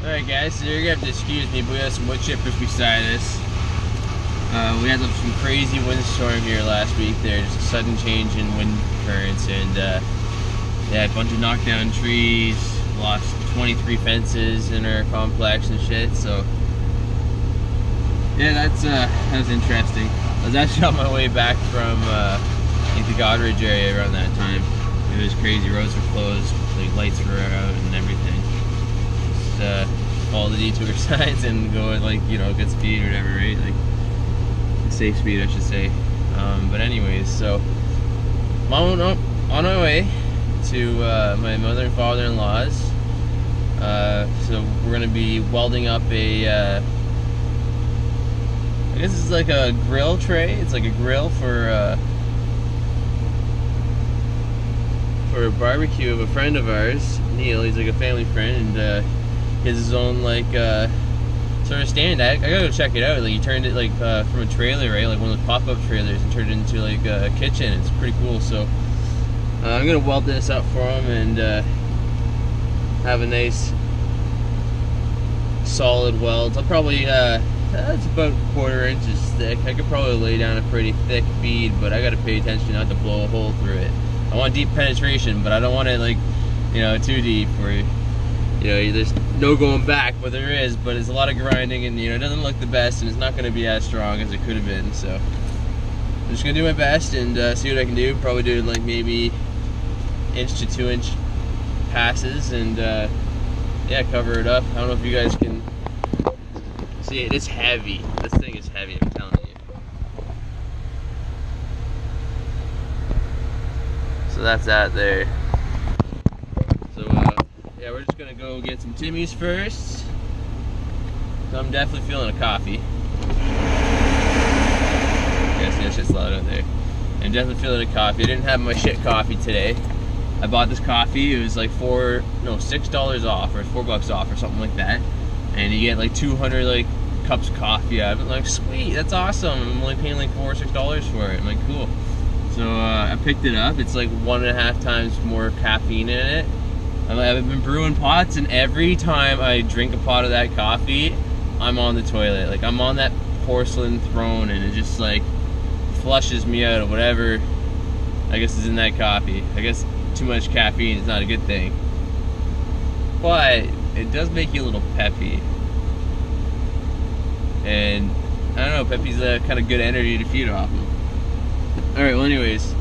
Alright guys, so you're gonna have to excuse me, but we have some wood chippers beside us. We had some crazy windstorm here last week there, just a sudden change in wind currents, and yeah, a bunch of knocked down trees, lost 23 fences in our complex and shit, so yeah, that was interesting. I was actually on my way back from the Godridge area around that time. It was crazy, roads were closed, like lights were out and everything. Just follow the detour signs and go at, like, you know, good speed or whatever, right? Like safe speed, I should say. But anyways, so I'm on my way to my mother and father-in-law's. So we're gonna be welding up a I guess it's like a grill tray. It's like a grill for a barbecue of a friend of ours, Neil. He's like a family friend, and he has his own like sort of stand. I gotta go check it out. Like, he turned it like from a trailer, right? Like one of those pop-up trailers, and turned it into like a kitchen. It's pretty cool. So I'm gonna weld this up for him and have a nice solid weld. I'll probably it's about 1/4 inches thick. I could probably lay down a pretty thick bead, but I gotta pay attention not to blow a hole through it. I want deep penetration, but I don't want it, like, you know, too deep where, you know, there's no going back, but there is. But it's a lot of grinding, and, you know, it doesn't look the best, and it's not going to be as strong as it could have been. So I'm just gonna do my best and see what I can do. Probably do like maybe 1 to 2 inch passes, and yeah, cover it up. I don't know if you guys can see it. It's heavy. This thing is heavy, I'm telling you. So that's that there. So yeah, we're just gonna go get some Timmy's first. So I'm definitely feeling a coffee. Yeah, see that shit's loud out there. I'm definitely feeling a coffee. I didn't have my shit coffee today. I bought this coffee. It was like $6 off, or $4 off, or something like that. And you get like 200 like cups of coffee out of it. Like, sweet, that's awesome. I'm only paying like $4 or $6 for it. I'm like, cool. So I picked it up. It's like 1.5 times more caffeine in it. I've been brewing pots, and every time I drink a pot of that coffee, I'm on the toilet. Like, I'm on that porcelain throne, and it just like flushes me out of whatever I guess is in that coffee. I guess too much caffeine is not a good thing, but it does make you a little peppy. And I don't know, peppy's a kind of good energy to feed off of. Alright, well anyways,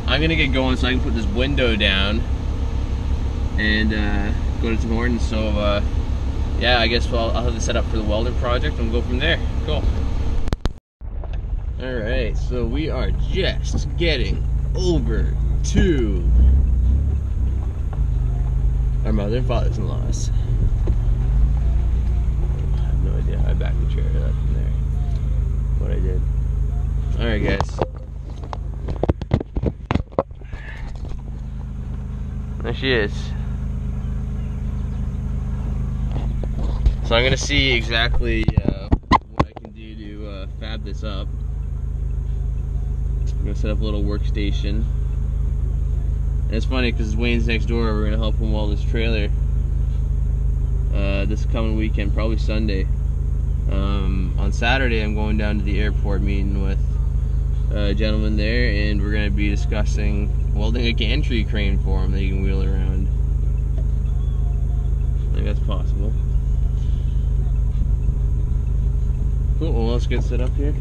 I'm gonna get going so I can put this window down and go to Tim Hortons. So yeah, I guess I'll have this set up for the welding project and we'll go from there. Cool. Alright, so we are just getting over to our mother and father's-in-law's. I have no idea how I backed the chair up from there. What I did. Alright guys. There she is. So I'm gonna see exactly what I can do to fab this up. I'm gonna set up a little workstation. And it's funny because Wayne's next door. We're gonna help him weld his trailer this coming weekend, probably Sunday. On Saturday, I'm going down to the airport, meeting with a gentleman there, and we're gonna be discussing welding a gantry crane for him that you can wheel around. I think that's possible. Cool. Well, let's get set up here.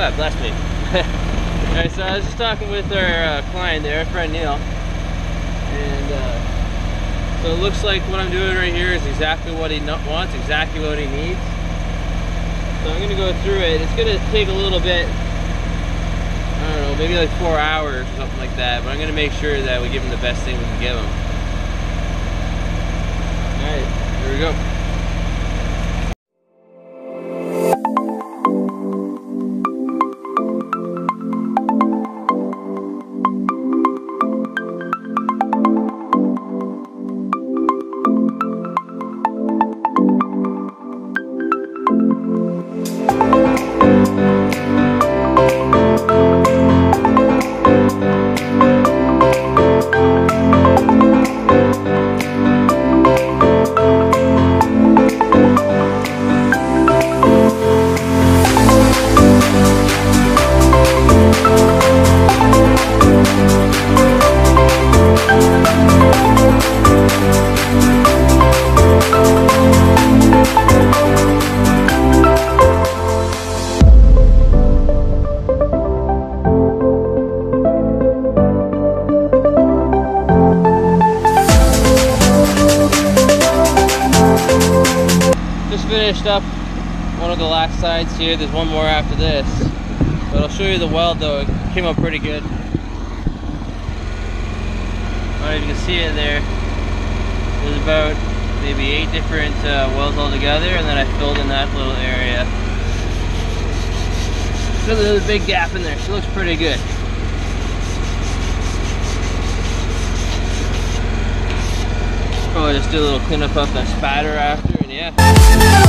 God bless me. Alright, so I was just talking with our client there, our friend Neil, and so it looks like what I'm doing right here is exactly what he wants, exactly what he needs. So I'm going to go through it. It's going to take a little bit, I don't know, maybe like 4 hours or something like that, but I'm going to make sure that we give him the best thing we can give him. Alright, here we go. Finished up one of the last sides here. There's one more after this, but I'll show you the weld though. It came out pretty good. I don't know if you can see it there. There's about maybe 8 different welds all together, and then I filled in that little area. So there's a big gap in there. She looks pretty good. Probably just do a little cleanup of that spatter after, and yeah.